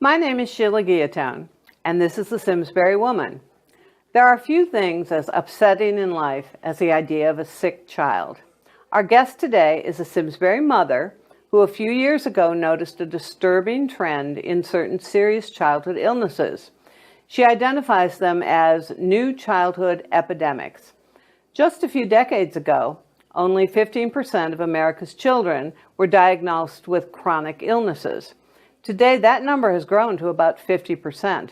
My name is Sheila Guillotone, and this is the Simsbury Woman. There are few things as upsetting in life as the idea of a sick child. Our guest today is a Simsbury mother who a few years ago noticed a disturbing trend in certain serious childhood illnesses. She identifies them as new childhood epidemics. Just a few decades ago, only 15% of America's children were diagnosed with chronic illnesses. Today, that number has grown to about 50%.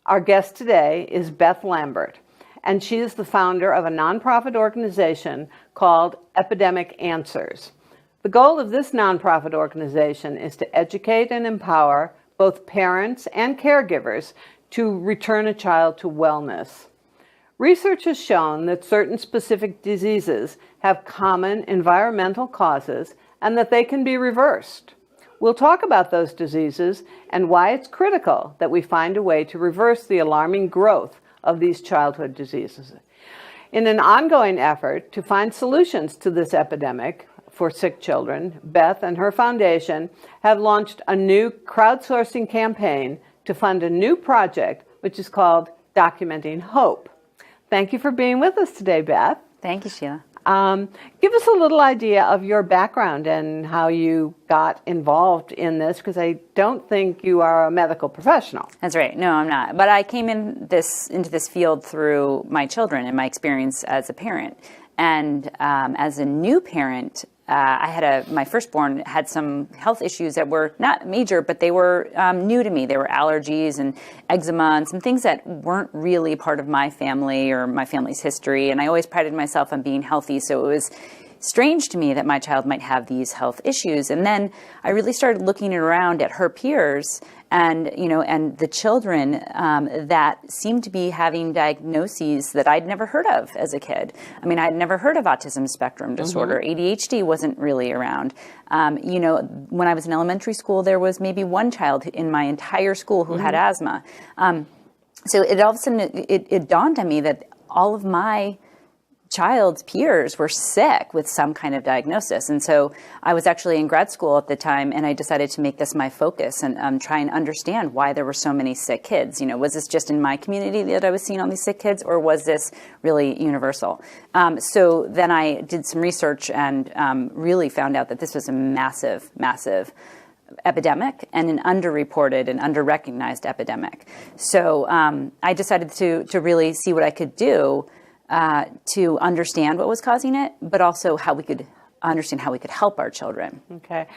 Our guest today is Beth Lambert, and she is the founder of a nonprofit organization called Epidemic Answers. The goal of this nonprofit organization is to educate and empower both parents and caregivers to return a child to wellness. Research has shown that certain specific diseases have common environmental causes and that they can be reversed. We'll talk about those diseases and why it's critical that we find a way to reverse the alarming growth of these childhood diseases. In an ongoing effort to find solutions to this epidemic for sick children, Beth and her foundation have launched a new crowdsourcing campaign to fund a new project, which is called Documenting Hope. Thank you for being with us today, Beth. Thank you, Sheila. Give us a little idea of your background and how you got involved in this, because I don't think you are a medical professional. That's right. No, I'm not. But I came into this field through my children and my experience as a parent. And as a new parent, my firstborn had some health issues that were not major, but they were new to me. They were allergies and eczema and some things that weren't really part of my family or my family's history. And I always prided myself on being healthy, so it was strange to me that my child might have these health issues. And then I really started looking around at her peers and the children that seemed to be having diagnoses that I'd never heard of as a kid. I mean, I'd never heard of autism spectrum disorder. ADHD wasn't really around. When I was in elementary school, there was maybe one child in my entire school who had asthma. So it all of a sudden, it dawned on me that all of my child's peers were sick with some kind of diagnosis. And so I was actually in grad school at the time, and I decided to make this my focus and try and understand why there were so many sick kids. Was this just in my community that I was seeing all these sick kids, or was this really universal? So then I did some research and really found out that this was a massive, massive epidemic and an underreported and underrecognized epidemic. So I decided to really see what I could do to understand what was causing it, but also how we could understand how we could help our children. Okay.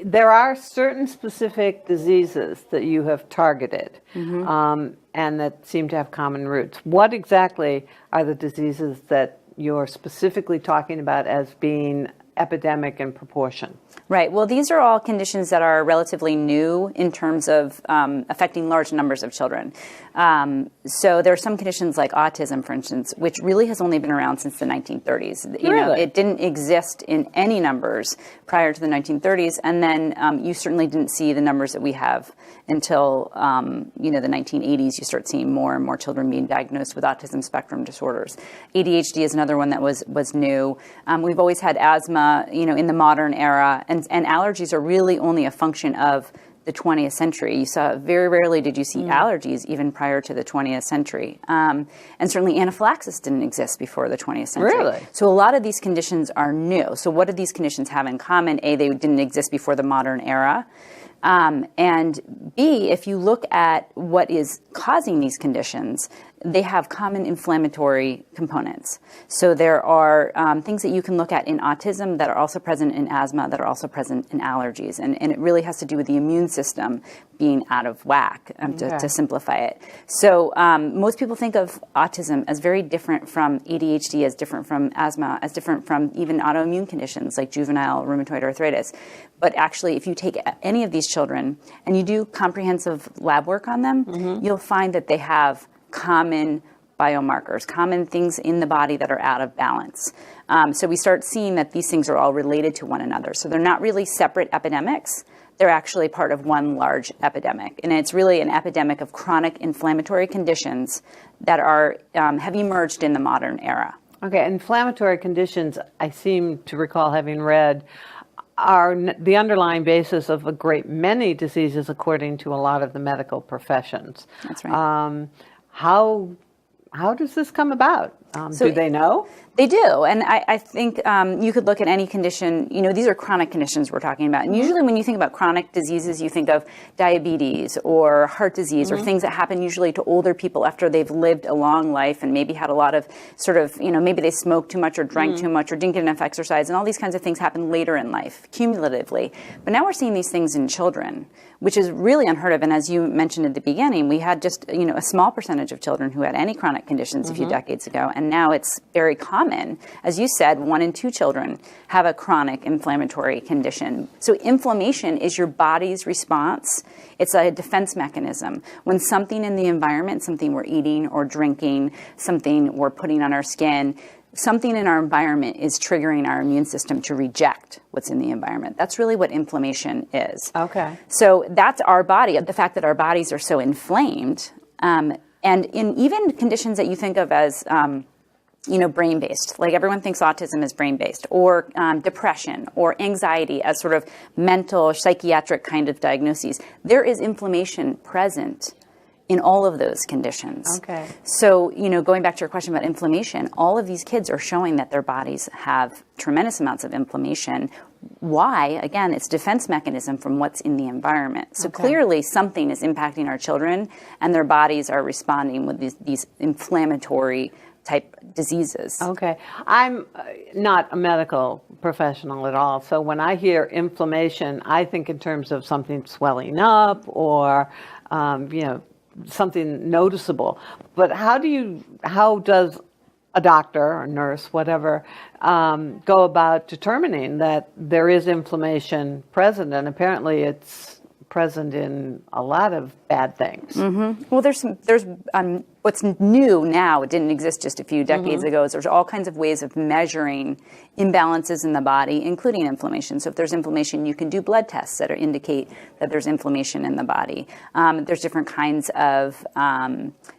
There are certain specific diseases that you have targeted and that seem to have common roots. What exactly are the diseases that you're specifically talking about as being epidemic in proportion? Right. Well, these are all conditions that are relatively new in terms of affecting large numbers of children. So there are some conditions like autism, for instance, which really has only been around since the 1930s. Really? It didn't exist in any numbers prior to the 1930s, and then you certainly didn't see the numbers that we have until the 1980s. You start seeing more and more children being diagnosed with autism spectrum disorders. ADHD is another one that was new. We've always had asthma, in the modern era, and allergies are really only a function of the 20th century. You saw very rarely did you see allergies even prior to the 20th century. And certainly anaphylaxis didn't exist before the 20th century. Really? So a lot of these conditions are new. So what do these conditions have in common? A, they didn't exist before the modern era. And B, if you look at what is causing these conditions, they have common inflammatory components. So there are things that you can look at in autism that are also present in asthma, that are also present in allergies. And it really has to do with the immune system being out of whack, to simplify it. So most people think of autism as very different from ADHD, as different from asthma, as different from even autoimmune conditions like juvenile rheumatoid arthritis. But actually, if you take any of these children and you do comprehensive lab work on them, you'll find that they have common biomarkers, common things in the body that are out of balance. So we start seeing that these things are all related to one another. So they're not really separate epidemics. They're actually part of one large epidemic. And it's really an epidemic of chronic inflammatory conditions that are have emerged in the modern era. Okay, inflammatory conditions, I seem to recall having read, are the underlying basis of a great many diseases, according to a lot of the medical professions. That's right. How does this come about? Do they know? They do. And I think you could look at any condition. These are chronic conditions we're talking about. And usually when you think about chronic diseases, you think of diabetes or heart disease or things that happen usually to older people after they've lived a long life and maybe had a lot of sort of, maybe they smoked too much or drank too much or didn't get enough exercise. And all these kinds of things happen later in life, cumulatively. But now we're seeing these things in children, which is really unheard of. And as you mentioned at the beginning, we had just, a small percentage of children who had any chronic conditions a few decades ago. And now it's very common. As you said, 1 in 2 children have a chronic inflammatory condition. So inflammation is your body's response. It's a defense mechanism. When something in the environment, something we're eating or drinking, something we're putting on our skin, something in our environment is triggering our immune system to reject what's in the environment. That's really what inflammation is. Okay. So that's our body, the fact that our bodies are so inflamed. And in even conditions that you think of as, brain-based, like everyone thinks autism is brain-based, or depression or anxiety as sort of mental, psychiatric kind of diagnoses, there is inflammation present in all of those conditions. Okay. So, going back to your question about inflammation, all of these kids are showing that their bodies have tremendous amounts of inflammation. Why? Again, it's defense mechanism from what's in the environment. So clearly something is impacting our children and their bodies are responding with these inflammatory type diseases. Okay. I'm not a medical professional at all. So when I hear inflammation, I think in terms of something swelling up or, something noticeable. But how does a doctor or nurse, whatever, go about determining that there is inflammation present? And apparently it's present in a lot of bad things. Mm-hmm. Well, there's what's new now, it didn't exist just a few decades ago, is there's all kinds of ways of measuring imbalances in the body, including inflammation. So if there's inflammation, you can do blood tests that indicate that there's inflammation in the body. There's different kinds of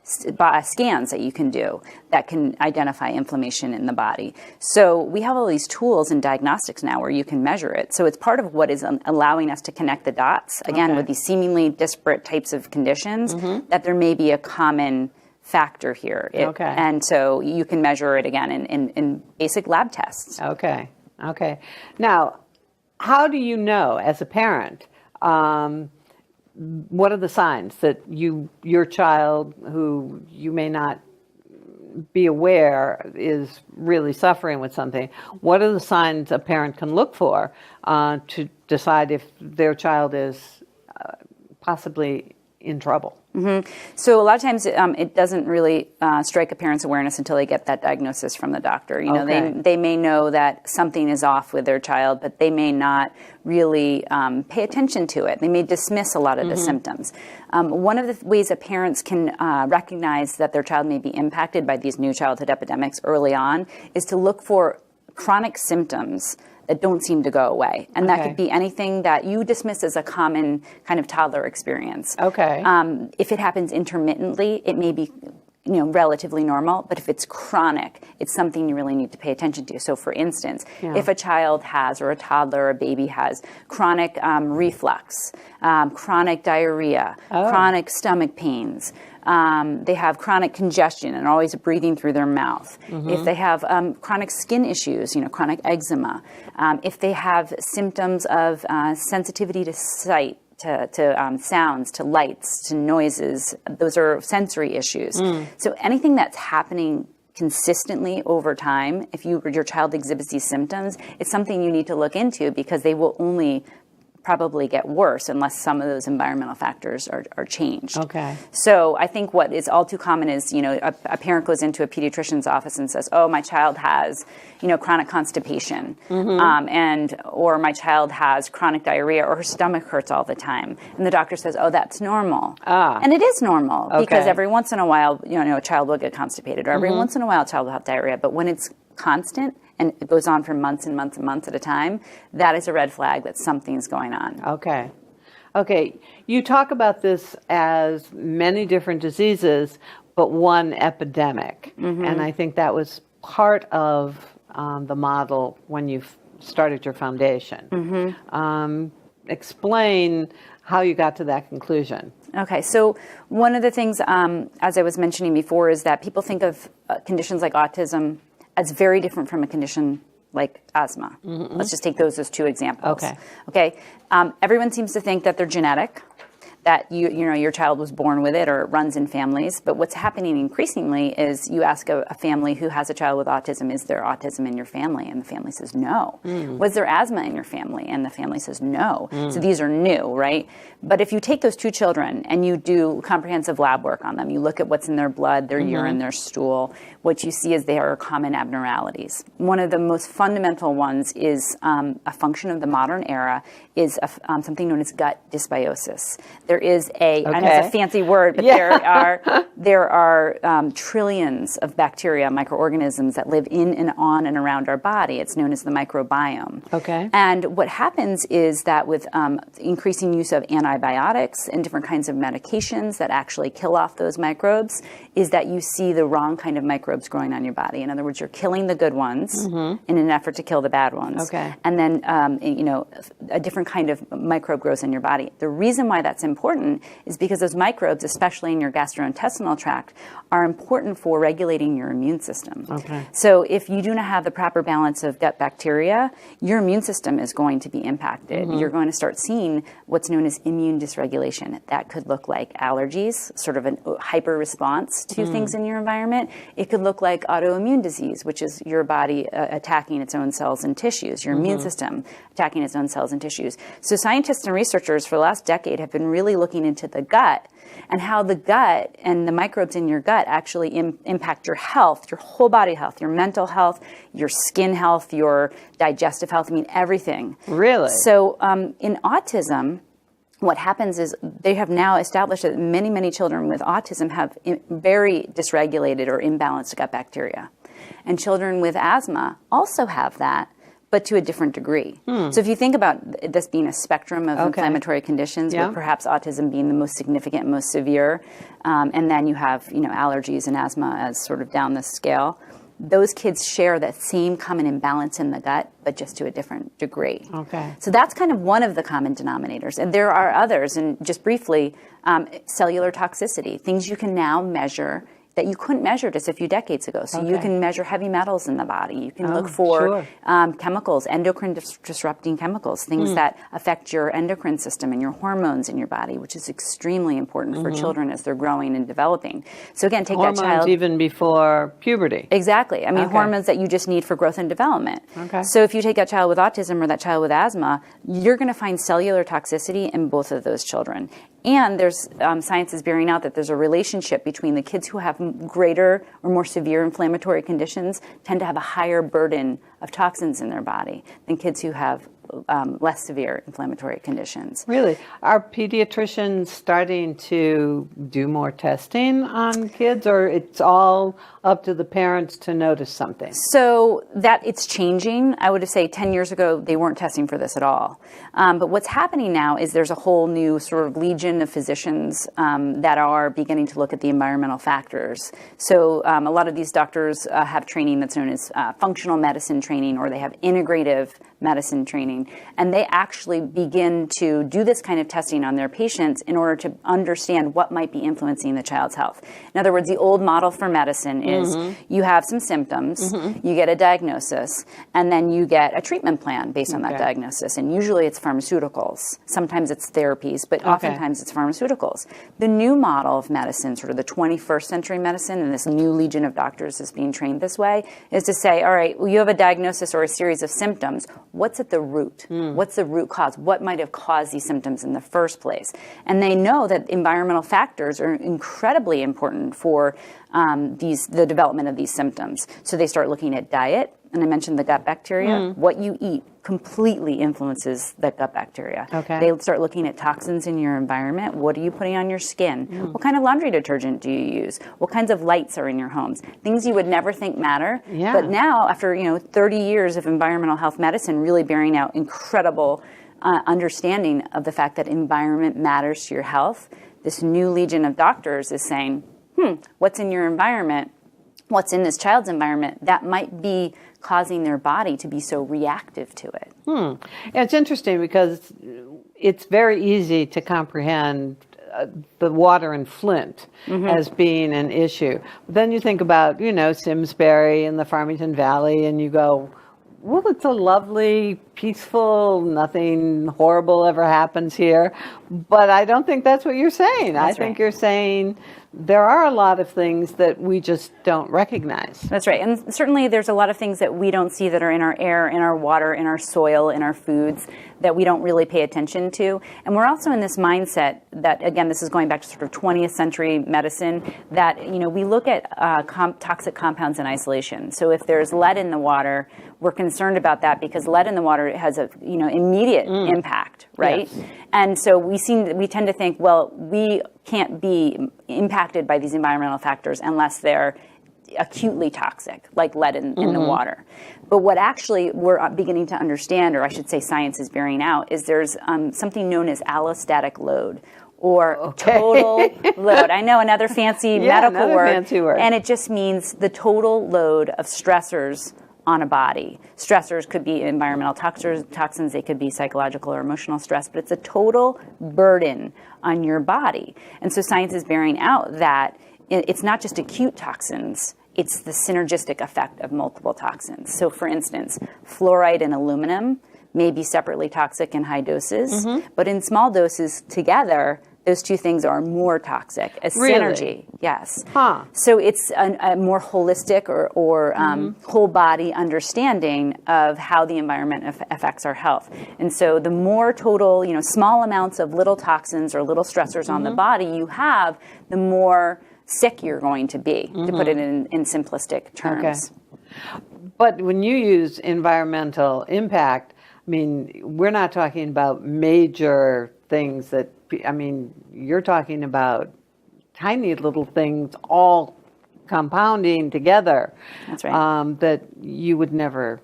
scans that you can do that can identify inflammation in the body. So we have all these tools in diagnostics now where you can measure it. So it's part of what is allowing us to connect the dots, again, with these seemingly disparate types of conditions, that there may be a common factor here. And so you can measure it again in basic lab tests. Okay. Now, how do you know as a parent, what are the signs that your child, who you may not be aware is really suffering with something? What are the signs a parent can look for to decide if their child is possibly in trouble? Mm-hmm. So a lot of times it doesn't really strike a parent's awareness until they get that diagnosis from the doctor. They may know that something is off with their child, but they may not really pay attention to it. They may dismiss a lot of the symptoms. One of the ways that parents can recognize that their child may be impacted by these new childhood epidemics early on is to look for chronic symptoms that don't seem to go away. And that could be anything that you dismiss as a common kind of toddler experience. If it happens intermittently, it may be relatively normal, but if it's chronic, it's something you really need to pay attention to. So for instance, if a child has, or a toddler or a baby has, chronic reflux, chronic diarrhea, chronic stomach pains, they have chronic congestion and always breathing through their mouth. If they have chronic skin issues, chronic eczema, if they have symptoms of sensitivity to sight, to sounds, to lights, to noises, those are sensory issues. So anything that's happening consistently over time, if your child exhibits these symptoms, it's something you need to look into, because they will only probably get worse unless some of those environmental factors are changed. So I think what is all too common is, a parent goes into a pediatrician's office and says, oh, my child has, chronic constipation, or my child has chronic diarrhea, or her stomach hurts all the time. And the doctor says, oh, that's normal. And it is normal, because every once in a while, a child will get constipated, or every once in a while a child will have diarrhea. But when it's constant and it goes on for months and months and months at a time, that is a red flag that something's going on. Okay. You talk about this as many different diseases, but one epidemic. And I think that was part of the model when you started your foundation. Explain how you got to that conclusion. Okay, so one of the things, as I was mentioning before, is that people think of conditions like autism as very different from a condition like asthma. Let's just take those as two examples. Okay. Everyone seems to think that they're genetic, that you know your child was born with it or it runs in families. But what's happening increasingly is you ask a family who has a child with autism, is there autism in your family? And the family says no. Was there asthma in your family? And the family says no. So these are new, right? But if you take those two children and you do comprehensive lab work on them, you look at what's in their blood, their urine, their stool, what you see is they are common abnormalities. One of the most fundamental ones is a function of the modern era is something known as gut dysbiosis. There is I know it's a fancy word, but there are trillions of bacteria, microorganisms that live in and on and around our body. It's known as the microbiome. Okay. And what happens is that with increasing use of antibiotics and different kinds of medications that actually kill off those microbes, is that you see the wrong kind of microbes growing on your body. In other words, you're killing the good ones in an effort to kill the bad ones. Okay. And then, a different kind of microbe grows in your body. The reason why that's important is because those microbes, especially in your gastrointestinal tract, are important for regulating your immune system. Okay. So if you do not have the proper balance of gut bacteria, your immune system is going to be impacted. You're going to start seeing what's known as immune dysregulation. That could look like allergies, sort of a hyper response to things in your environment. It could look like autoimmune disease, which is your body attacking its own cells and tissues, your immune system attacking its own cells and tissues. So scientists and researchers for the last decade have been really looking into the gut and how the gut and the microbes in your gut actually impact your health, your whole body health, your mental health, your skin health, your digestive health, everything. Really? So in autism, what happens is they have now established that many, many children with autism have very dysregulated or imbalanced gut bacteria. And children with asthma also have that, but to a different degree. So if you think about this being a spectrum of inflammatory conditions, with perhaps autism being the most significant, most severe, and then you have allergies and asthma as sort of down the scale, those kids share that same common imbalance in the gut, but just to a different degree. Okay. So that's kind of one of the common denominators. And there are others, and just briefly, cellular toxicity, things you can now measure that you couldn't measure just a few decades ago. So you can measure heavy metals in the body. You can look for chemicals, endocrine disrupting chemicals, things that affect your endocrine system and your hormones in your body, which is extremely important for children as they're growing and developing. So again, take hormones that child even before puberty. Exactly. Hormones that you just need for growth and development. Okay. So if you take that child with autism or that child with asthma, you're going to find cellular toxicity in both of those children. And there's science is bearing out that there's a relationship between the kids who have greater or more severe inflammatory conditions tend to have a higher burden of toxins in their body than kids who have less severe inflammatory conditions. Really? Are pediatricians starting to do more testing on kids, or it's all up to the parents to notice something? So that it's changing. I would say 10 years ago, they weren't testing for this at all. But what's happening now is there's a whole new sort of legion of physicians that are beginning to look at the environmental factors. So a lot of these doctors have training that's known as functional medicine training, or they have integrative medicine training, and they actually begin to do this kind of testing on their patients in order to understand what might be influencing the child's health. In other words, the old model for medicine is you have some symptoms, you get a diagnosis, and then you get a treatment plan based on that diagnosis, and usually it's pharmaceuticals. Sometimes it's therapies, but oftentimes it's pharmaceuticals. The new model of medicine, sort of the 21st century medicine, and this new legion of doctors is being trained this way, is to say, all right, well, you have a diagnosis or a series of symptoms. What's at the root? What's the root cause? What might have caused these symptoms in the first place? And they know that environmental factors are incredibly important for the development of these symptoms. So they start looking at diet, and I mentioned the gut bacteria. What you eat completely influences the gut bacteria. Okay. They start looking at toxins in your environment. What are you putting on your skin? What kind of laundry detergent do you use? What kinds of lights are in your homes? Things you would never think matter. Yeah. But now, after 30 years of environmental health medicine really bearing out incredible understanding of the fact that environment matters to your health, this new legion of doctors is saying, what's in your environment what's in this child's environment that might be causing their body to be so reactive to it. Yeah, it's interesting because it's very easy to comprehend the water in Flint as being an issue. But then you think about, Simsbury and the Farmington Valley, and you go, well, it's a lovely, peaceful, nothing horrible ever happens here. But I don't think that's what you're saying. I think you're saying there are a lot of things that we just don't recognize. That's right. And certainly there's a lot of things that we don't see that are in our air, in our water, in our soil, in our foods that we don't really pay attention to. And we're also in this mindset that, again, this is going back to sort of 20th century medicine, that, we look at toxic compounds in isolation. So if there's lead in the water, we're concerned about that because lead in the water has a, immediate impact, right? Yes. And so we tend to think, well, we can't be impacted by these environmental factors unless they're acutely toxic, like lead in the water. But what actually we're beginning to understand, or I should say science is bearing out, is there's something known as allostatic load, or total load. I know, another fancy medical word. Fancy word. And it just means the total load of stressors on a body. Stressors could be environmental toxins, they could be psychological or emotional stress, but it's a total burden on your body. And so science is bearing out that it's not just acute toxins, it's the synergistic effect of multiple toxins. So for instance, fluoride and aluminum may be separately toxic in high doses, but in small doses together, those two things are more toxic. A synergy, yes. So it's a more holistic or whole body understanding of how the environment affects our health. And so the more total, small amounts of little toxins or little stressors on the body you have, the more sick you're going to be, to put it in simplistic terms. Okay. But when you use environmental impact, we're not talking about major things that, you're talking about tiny little things all compounding together. That's right. That you would never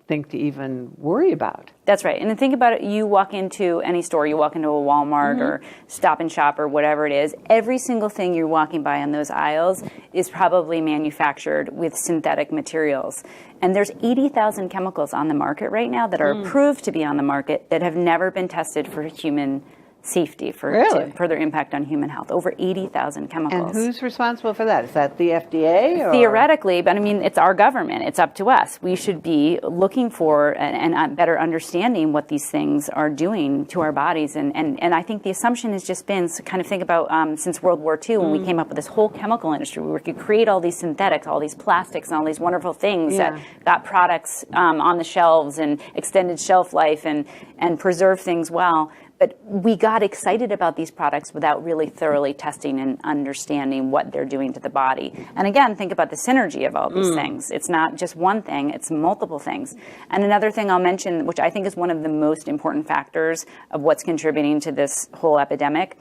think to even worry about. That's right. And then think about it, you walk into any store, you walk into a Walmart or Stop and Shop or whatever it is, every single thing you're walking by on those aisles is probably manufactured with synthetic materials. And there's 80,000 chemicals on the market right now that are approved to be on the market that have never been tested for human safety, for their impact on human health. Over 80,000 chemicals. And who's responsible for that? Is that the FDA? Or? Theoretically, but it's our government. It's up to us. We should be looking for and better understanding what these things are doing to our bodies. And I think the assumption has just been, so kind of think about since World War II when we came up with this whole chemical industry where we could create all these synthetics, all these plastics, and all these wonderful things that got products on the shelves and extended shelf life and preserve things well. But we got excited about these products without really thoroughly testing and understanding what they're doing to the body. And again, think about the synergy of all these things. It's not just one thing, it's multiple things. And another thing I'll mention, which I think is one of the most important factors of what's contributing to this whole epidemic,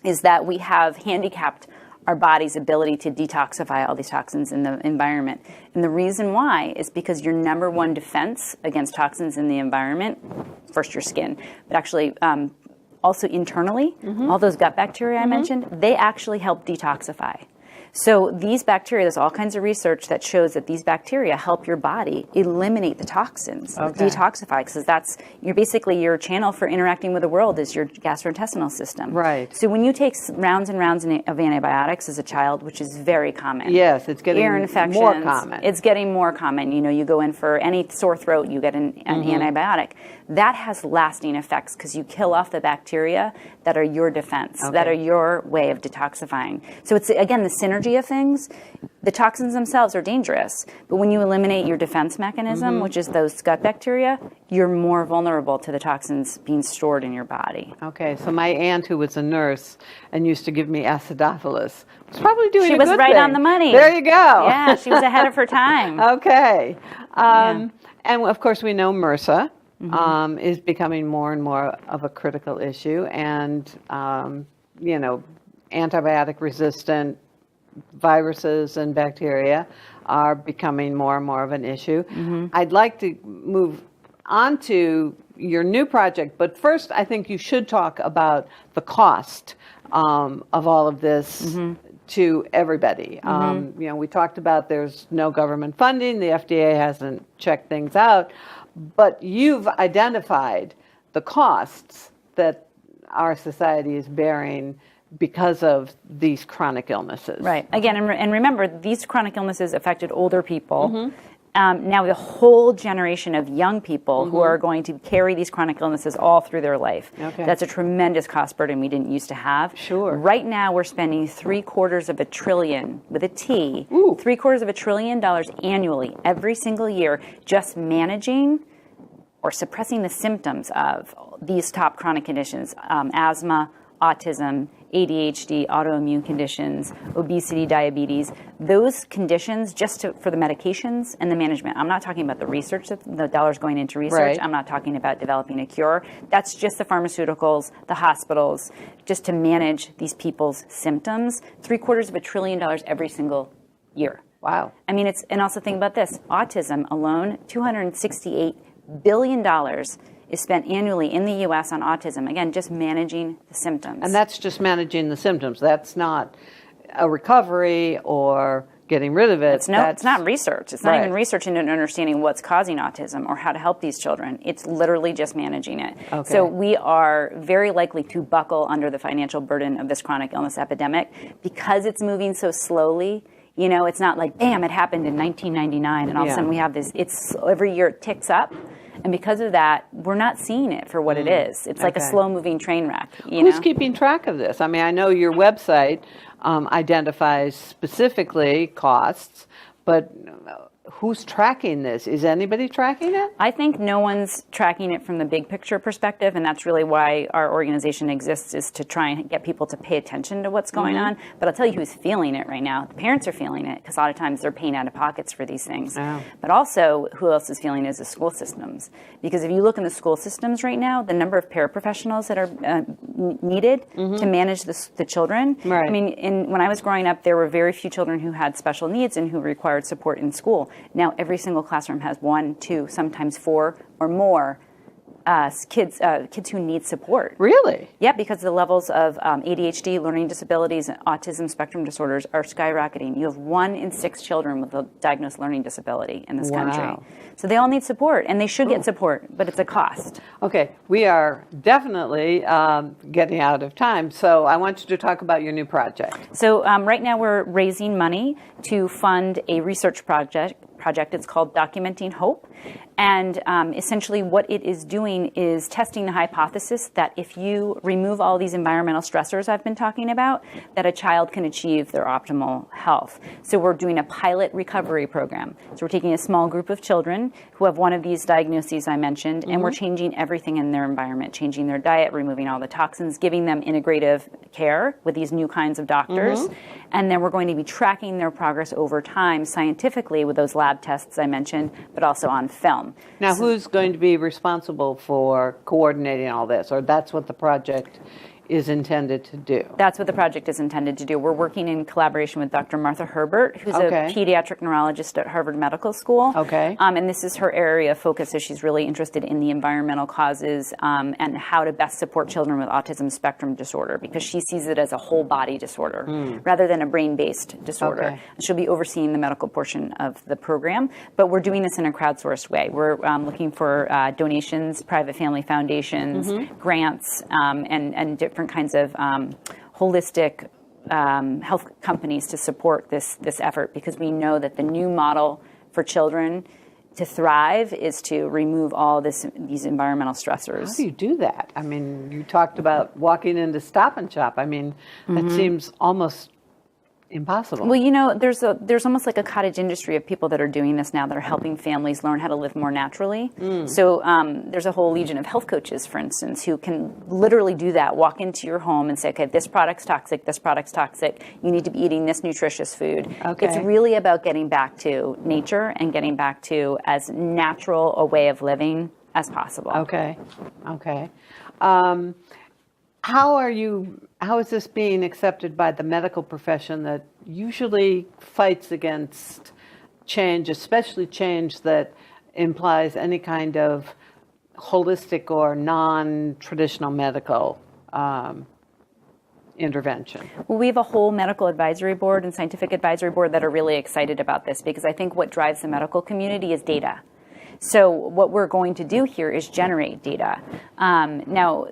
is that we have handicapped our body's ability to detoxify all these toxins in the environment. And the reason why is because your number one defense against toxins in the environment, first your skin, but actually also internally, all those gut bacteria I mentioned, they actually help detoxify. So these bacteria, there's all kinds of research that shows that these bacteria help your body eliminate the toxins, detoxify, because that's your channel for interacting with the world is your gastrointestinal system. Right. So when you take rounds and rounds of antibiotics as a child, which is very common. Yes, it's getting ear infections, more common. It's getting more common. You go in for any sore throat, you get an antibiotic. That has lasting effects because you kill off the bacteria that are your defense, that are your way of detoxifying. So it's, again, the synergy of things. The toxins themselves are dangerous, but when you eliminate your defense mechanism, which is those gut bacteria, you're more vulnerable to the toxins being stored in your body. Okay, so my aunt, who was a nurse and used to give me acidophilus, was probably doing a good thing. She was right on the money. There you go. Yeah, she was ahead of her time. Okay. And of course, we know MRSA is becoming more and more of a critical issue, and antibiotic resistant viruses and bacteria are becoming more and more of an issue. I'd like to move on to your new project, but first I think you should talk about the cost of all of this to everybody. We talked about there's no government funding. The FDA hasn't checked things out. But you've identified the costs that our society is bearing because of these chronic illnesses. Right. Again, and remember, these chronic illnesses affected older people. Now the whole generation of young people who are going to carry these chronic illnesses all through their life. Okay. That's a tremendous cost burden we didn't used to have. Sure. Right now we're spending $750 billion with a T, $750 billion annually every single year just managing or suppressing the symptoms of these top chronic conditions, asthma, autism, ADHD, autoimmune conditions, obesity, diabetes, those conditions for the medications and the management. I'm not talking about the research, the dollars going into research. Right. I'm not talking about developing a cure. That's just the pharmaceuticals, the hospitals, just to manage these people's symptoms. $750 billion every single year. Wow. I mean, and also think about this. Autism alone, $268 billion is spent annually in the U.S. on autism. Again, just managing the symptoms. And that's just managing the symptoms. That's not a recovery or getting rid of it. It's not research. It's not even research into understanding what's causing autism or how to help these children. It's literally just managing it. Okay. So we are very likely to buckle under the financial burden of this chronic illness epidemic because it's moving so slowly. It's not like, bam, it happened in 1999 and all of a sudden we have this, every year it ticks up. And because of that, we're not seeing it for what it is. It's like a slow-moving train wreck. Who's keeping track of this? I mean, I know your website identifies specifically costs, but who's tracking this? Is anybody tracking it? I think no one's tracking it from the big picture perspective, and that's really why our organization exists, is to try and get people to pay attention to what's going on. But I'll tell you who's feeling it right now. The parents are feeling it because a lot of times they're paying out of pockets for these things. Oh. But also, who else is feeling it is the school systems. Because if you look in the school systems right now, the number of paraprofessionals that are needed to manage the children. Right. I mean, when I was growing up, there were very few children who had special needs and who required support in school. Now every single classroom has 1, 2, sometimes 4 or more kids who need support. Really? Yeah, because the levels of ADHD, learning disabilities, and autism spectrum disorders are skyrocketing. You have 1 in 6 children with a diagnosed learning disability in this country. So they all need support, and they should get support, but it's a cost. Okay, we are definitely getting out of time, so I want you to talk about your new project. So right now we're raising money to fund a research project. It's called Documenting Hope. And essentially what it is doing is testing the hypothesis that if you remove all these environmental stressors I've been talking about, that a child can achieve their optimal health. So we're doing a pilot recovery program. So we're taking a small group of children who have one of these diagnoses I mentioned, and we're changing everything in their environment, changing their diet, removing all the toxins, giving them integrative care with these new kinds of doctors. And then we're going to be tracking their progress over time scientifically with those lab tests I mentioned, but also on film. Now, who's going to be responsible for coordinating all this, or that's what the project is intended to do? That's what the project is intended to do. We're working in collaboration with Dr. Martha Herbert, who's a pediatric neurologist at Harvard Medical School. Okay. And this is her area of focus, so she's really interested in the environmental causes and how to best support children with autism spectrum disorder, because she sees it as a whole body disorder rather than a brain-based disorder. Okay. She'll be overseeing the medical portion of the program, but we're doing this in a crowdsourced way. We're looking for donations, private family foundations, grants, and different kinds of holistic health companies to support this effort, because we know that the new model for children to thrive is to remove all these environmental stressors. How do you do that? I mean, you talked about walking into Stop and Shop. I mean, that seems almost impossible. Well, there's almost like a cottage industry of people that are doing this now, that are helping families learn how to live more naturally. So there's a whole legion of health coaches, for instance, who can literally do that, walk into your home and say, okay, this product's toxic, you need to be eating this nutritious food. Okay. It's really about getting back to nature and getting back to as natural a way of living as possible. Okay. How is this being accepted by the medical profession that usually fights against change, especially change that implies any kind of holistic or non-traditional medical intervention? Well, we have a whole medical advisory board and scientific advisory board that are really excited about this, because I think what drives the medical community is data. So what we're going to do here is generate data. Now,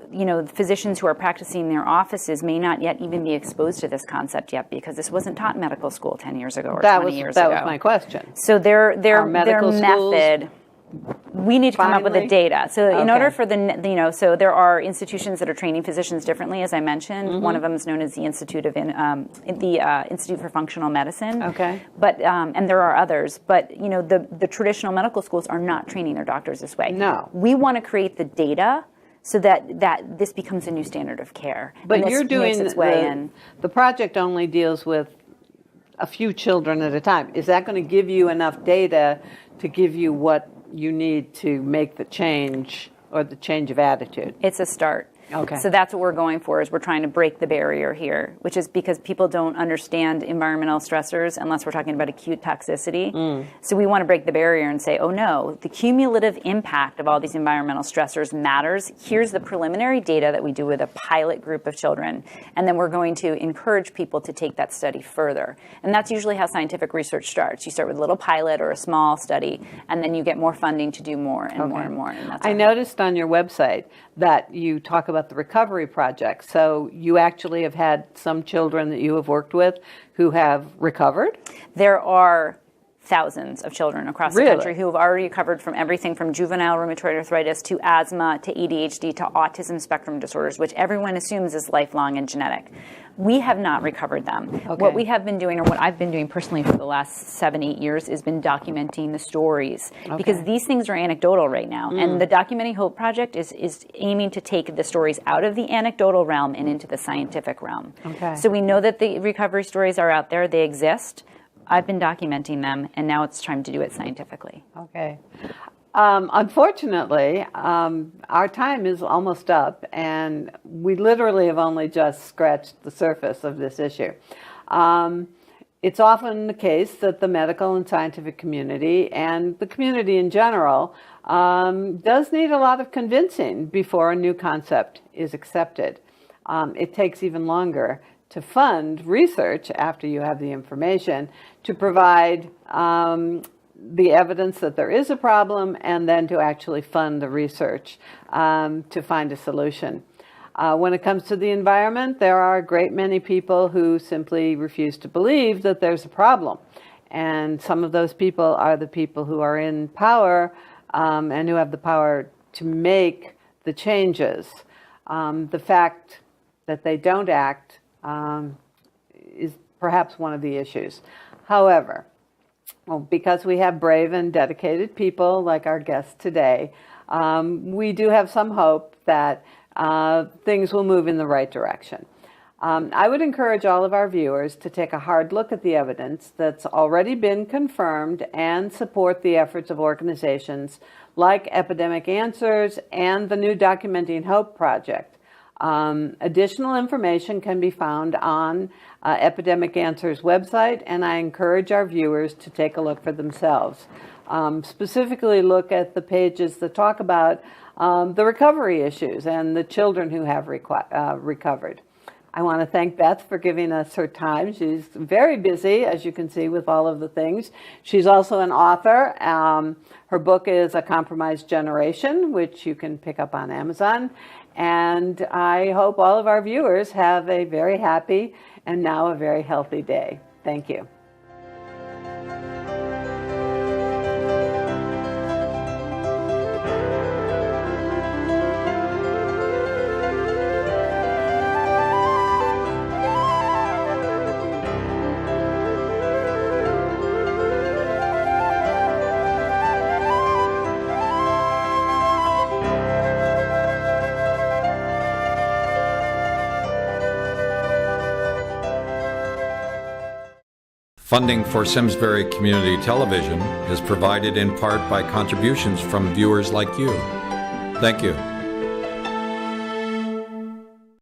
physicians who are practicing in their offices may not yet even be exposed to this concept yet, because this wasn't taught in medical school 10 years ago or 20 years ago. That was my question. So their method, we need to come up with the data. So in order for so there are institutions that are training physicians differently, as I mentioned. Mm-hmm. One of them is known as the Institute for Functional Medicine. Okay. But and there are others. But the traditional medical schools are not training their doctors this way. No. We want to create the data so that this becomes a new standard of care. But you're doing the project only deals with a few children at a time. Is that going to give you enough data to give you what you need to make the change, or the change of attitude? It's a start. Okay. So that's what we're going for, is we're trying to break the barrier here, which is because people don't understand environmental stressors unless we're talking about acute toxicity. So we want to break the barrier and say, oh no, the cumulative impact of all these environmental stressors matters. Here's the preliminary data that we do with a pilot group of children. And then we're going to encourage people to take that study further. And that's usually how scientific research starts. You start with a little pilot or a small study, and then you get more funding to do more and more and more. And that's I noticed on your website that you talk about the recovery project. So you actually have had some children that you have worked with who have recovered? There are thousands of children across the country who have already recovered from everything from juvenile rheumatoid arthritis to asthma to ADHD to autism spectrum disorders, which everyone assumes is lifelong and genetic. We have not recovered them. Okay. What we have been doing, or what I've been doing personally for the last 7-8 years, is been documenting the stories. Okay. Because these things are anecdotal right now. And the Documenting Hope Project is aiming to take the stories out of the anecdotal realm and into the scientific realm. Okay. So we know that the recovery stories are out there. They exist. I've been documenting them, and now it's time to do it scientifically. Okay. Unfortunately, our time is almost up, and we literally have only just scratched the surface of this issue. It's often the case that the medical and scientific community, and the community in general, does need a lot of convincing before a new concept is accepted. It takes even longer to fund research after you have the information, to provide the evidence that there is a problem, and then to actually fund the research to find a solution. When it comes to the environment, there are a great many people who simply refuse to believe that there's a problem. And some of those people are the people who are in power and who have the power to make the changes. The fact that they don't act is perhaps one of the issues. However, because we have brave and dedicated people like our guest today, we do have some hope that things will move in the right direction. I would encourage all of our viewers to take a hard look at the evidence that's already been confirmed and support the efforts of organizations like Epidemic Answers and the new Documenting Hope Project. Additional information can be found on Epidemic Answers website, and I encourage our viewers to take a look for themselves. Specifically look at the pages that talk about the recovery issues and the children who have recovered. I want to thank Beth for giving us her time. She's very busy, as you can see, with all of the things. She's also an author. Her book is A Compromised Generation, which you can pick up on Amazon. And I hope all of our viewers have a very happy and now a very healthy day. Thank you. Funding for Simsbury Community Television is provided in part by contributions from viewers like you. Thank you.